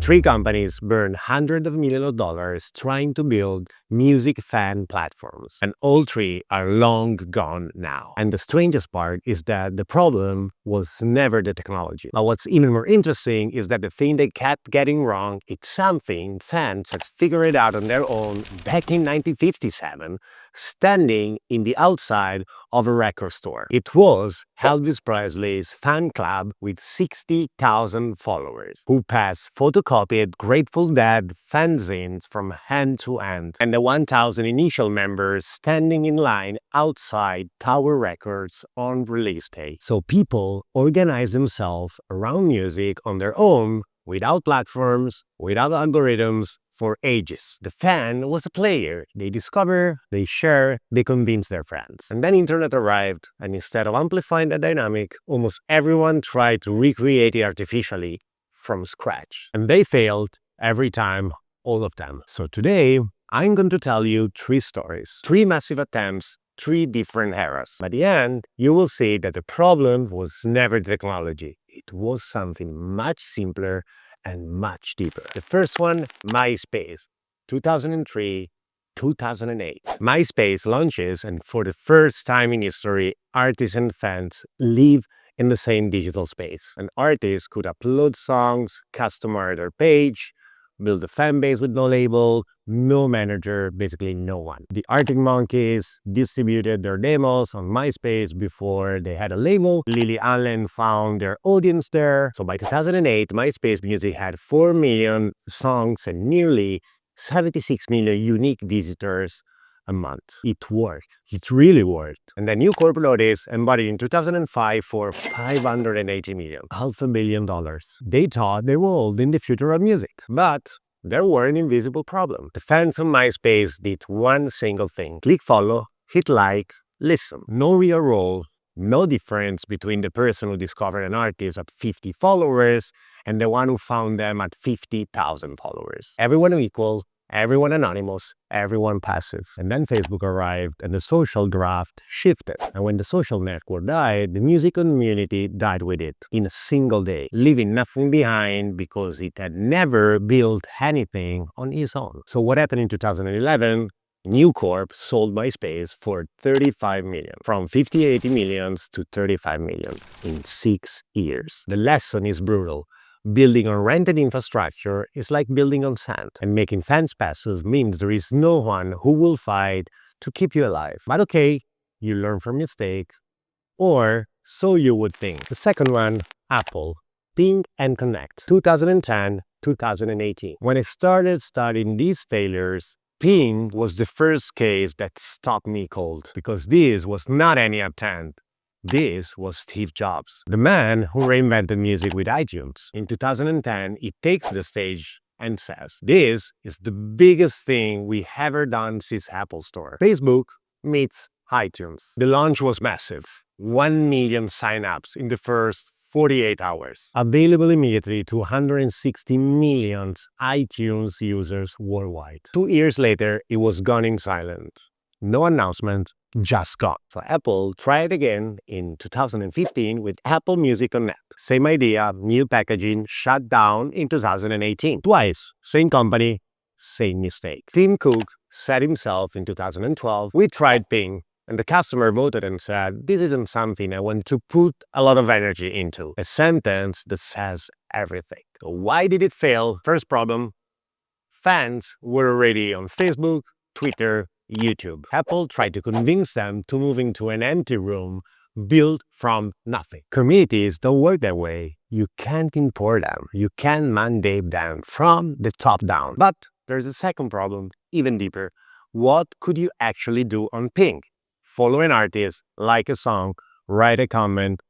Three companies burned hundreds of millions of dollars trying to build music fan platforms, and all three are long gone now. And the strangest part is that the problem was never the technology. But what's even more interesting is that the thing they kept getting wrong is something fans had figured out on their own back in 1957, standing in the outside of a record store. It was Elvis Presley's fan club with 60,000 followers, who passed photocopied Grateful Dead fanzines from hand to hand, and the 1,000 initial members standing in line outside Tower Records on release day. So people organized themselves around music on their own, without platforms, without algorithms, for ages. The fan was a player. They discover, they share, they convince their friends. And then internet arrived, and instead of amplifying the dynamic, almost everyone tried to recreate it artificially from scratch. And they failed every time, all of them. So today, I'm going to tell you three stories, three massive attempts, three different eras. By the end, you will see that the problem was never technology. It was something much simpler and much deeper. The first one, MySpace, 2003, 2008. MySpace launches, and for the first time in history, artists and fans live in the same digital space. An artist could upload songs, customize their page, build a fan base with no label, no manager, basically no one. The Arctic Monkeys distributed their demos on MySpace before they had a label. Lily Allen found their audience there. So by 2008, MySpace Music had 4 million songs and nearly 76 million unique visitors a month. It worked. It really worked. And the new corporate notice embodied in 2005 for $580 million, $500 million. They thought they were holding the future of music, but there were an invisible problem. The fans on MySpace did one single thing: click follow, hit like, listen. No real role, no difference between the person who discovered an artist at 50 followers and the one who found them at 50,000 followers. Everyone equal, everyone anonymous, everyone passive. And then Facebook arrived and the social graph shifted. And when the social network died, the music community died with it in a single day, leaving nothing behind because it had never built anything on its own. So what happened in 2011? New Corp sold MySpace for $35 million, from 80 millions to 35 million in 6 years. The lesson is brutal. Building on rented infrastructure is like building on sand, and making fans passive means there is no one who will fight to keep you alive. But okay, you learn from mistake, or so you would think. The second one, Apple, Ping and Connect, 2010, 2018. When I started studying these failures, Ping was the first case that stopped me cold, because this was not any attempt. This was Steve Jobs, the man who reinvented music with iTunes. In 2010, he takes the stage and says, "This is the biggest thing we ever done since Apple Store. Facebook meets iTunes." The launch was massive. 1 million signups in the first 48 hours. Available immediately to 160 million iTunes users worldwide. 2 years later, it was gone in silence. No announcement, just gone. So Apple tried again in 2015 with Apple Music Connect. Same idea, new packaging, shut down in 2018. Twice, same company, same mistake. Tim Cook said himself in 2012, "We tried Ping, and the customer voted and said, this isn't something I want to put a lot of energy into." A sentence that says everything. So why did it fail? First problem, fans were already on Facebook, Twitter, YouTube. Apple tried to convince them to move into an empty room built from nothing. Communities don't work that way. You can't import them. You can't mandate them from the top down. But there's a second problem, even deeper. What could you actually do on Ping? Follow an artist, like a song, write a comment.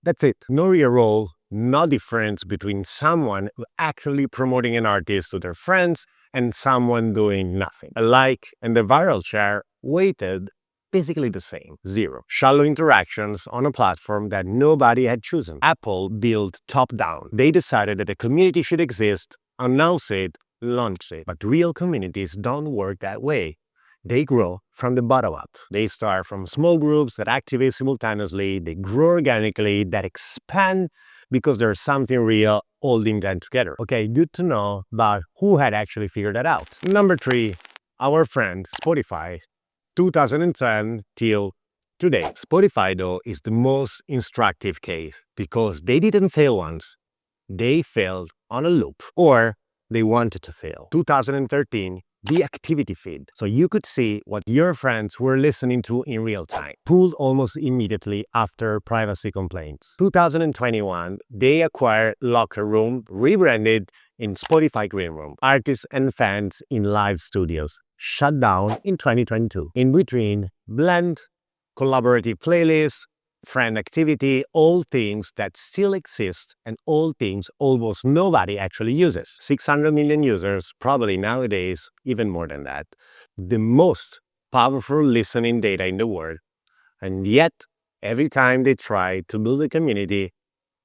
That's it. No real role, no difference between someone actually promoting an artist to their friends and someone doing nothing. A like and the viral share weighted basically the same, 0. Shallow interactions on a platform that nobody had chosen. Apple built top-down. They decided that a community should exist, announce it, launch it. But real communities don't work that way. They grow from the bottom up. They start from small groups that activate simultaneously, they grow organically, that expand because there's something real holding them together. Okay, good to know, but who had actually figured that out? Number 3, our friend Spotify, 2010 till today. Spotify, though, is the most instructive case because they didn't fail once. They failed on a loop, or they wanted to fail. 2013, the activity feed. So you could see what your friends were listening to in real time, pulled almost immediately after privacy complaints. 2021, they acquired Locker Room, rebranded in Spotify Green Room. Artists and fans in live studios shut down in 2022. In between, Blend, collaborative playlists, friend activity, all things that still exist and all things almost nobody actually uses. 600 million users, probably nowadays even more than that. The most powerful listening data in the world. And yet, every time they try to build a community,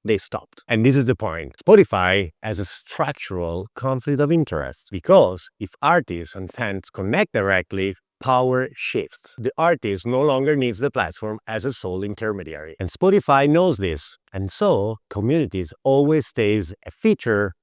they stopped. And this is the point. Spotify has a structural conflict of interest because if artists and fans connect directly, power shifts. The artist no longer needs the platform as a sole intermediary. And Spotify knows this. And so, communities always stays a feature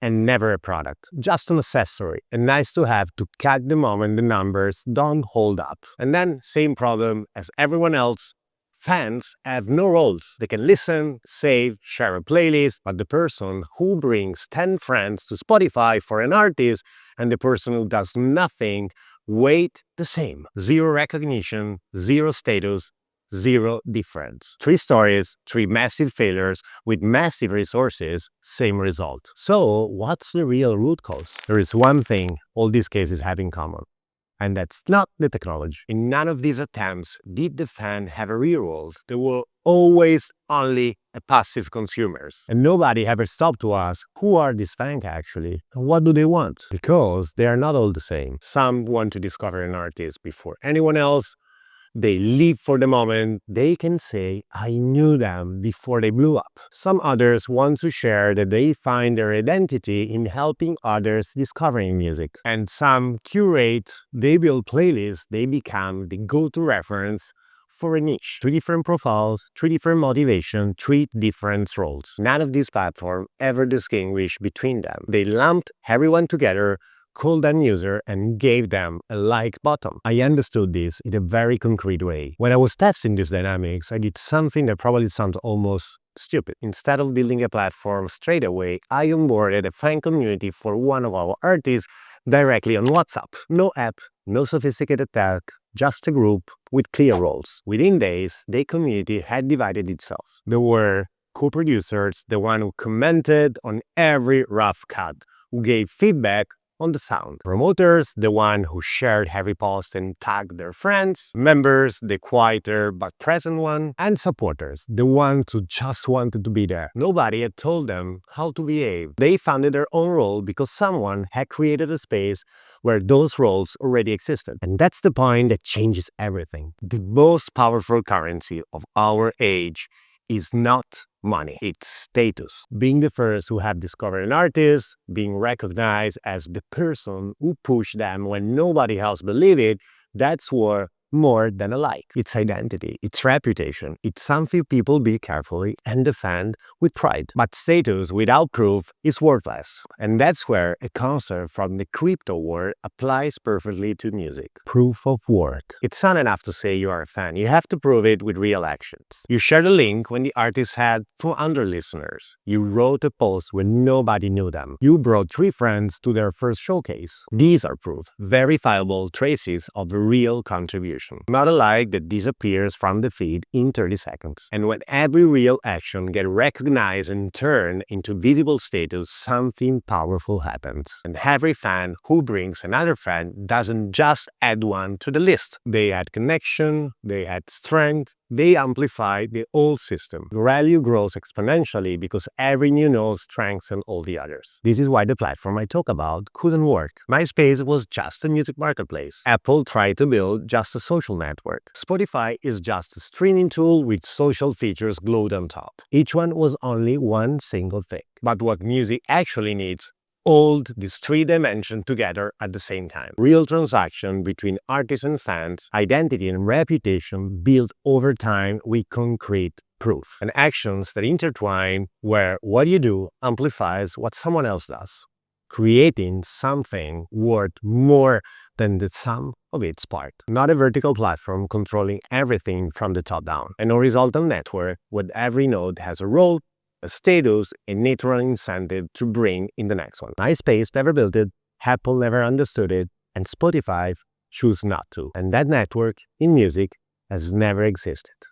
and never a product. Just an accessory, and nice to have to catch the moment the numbers don't hold up. And then, same problem as everyone else, fans have no roles. They can listen, save, share a playlist, but the person who brings 10 friends to Spotify for an artist and the person who does nothing weight the same. Zero recognition, zero status, zero difference. 3 stories, 3 massive failures with massive resources, same result. So what's the real root cause? There is one thing all these cases have in common. And that's not the technology. In none of these attempts did the fan have a real role. They were always only a passive consumers. And nobody ever stopped to ask, who are these fans actually? And what do they want? Because they are not all the same. Some want to discover an artist before anyone else. They live for the moment. They can say, I knew them before they blew up. Some others want to share that they find their identity in helping others discovering music. And some curate, they build playlists, they become the go-to reference for a niche. 3 different profiles, 3 different motivations, 3 different roles. None of these platforms ever distinguish between them. They lumped everyone together, called them user, and gave them a like button. I understood this in a very concrete way. When I was testing these dynamics, I did something that probably sounds almost stupid. Instead of building a platform straight away, I onboarded a fan community for one of our artists directly on WhatsApp. No app, no sophisticated tech, just a group with clear roles. Within days, the community had divided itself. There were co-producers, the one who commented on every rough cut, who gave feedback on the sound. Promoters, the one who shared every post and tagged their friends. Members, the quieter but present one. And supporters, the ones who just wanted to be there. Nobody had told them how to behave. They found their own role because someone had created a space where those roles already existed. And that's the point that changes everything. The most powerful currency of our age is not money, it's status. Being the first who have discovered an artist, being recognized as the person who pushed them when nobody else believed it, that's worth more than a like. It's identity, it's reputation, it's something people build carefully and defend with pride. But status without proof is worthless. And that's where a concept from the crypto world applies perfectly to music. Proof of work. It's not enough to say you are a fan. You have to prove it with real actions. You shared a link when the artist had 400 listeners. You wrote a post when nobody knew them. You brought 3 friends to their first showcase. These are proof, verifiable traces of a real contribution. Not a like that disappears from the feed in 30 seconds. And when every real action gets recognized and turned into visible status, something powerful happens. And every fan who brings another fan doesn't just add one to the list. They add connection, they add strength, they amplify the whole system. Value grows exponentially because every new node strengthens all the others. This is why the platform I talk about couldn't work. MySpace was just a music marketplace. Apple tried to build just a social network. Spotify is just a streaming tool with social features glued on top. Each one was only one single thing. But what music actually needs, hold these 3 dimensions together at the same time. Real transaction between artists and fans, identity and reputation built over time with concrete proof, and actions that intertwine where what you do amplifies what someone else does, creating something worth more than the sum of its part. Not a vertical platform controlling everything from the top down. An horizontal network where every node has a role, a status, a natural incentive to bring in the next one. MySpace never built it, Apple never understood it, and Spotify choose not to. And that network in music has never existed.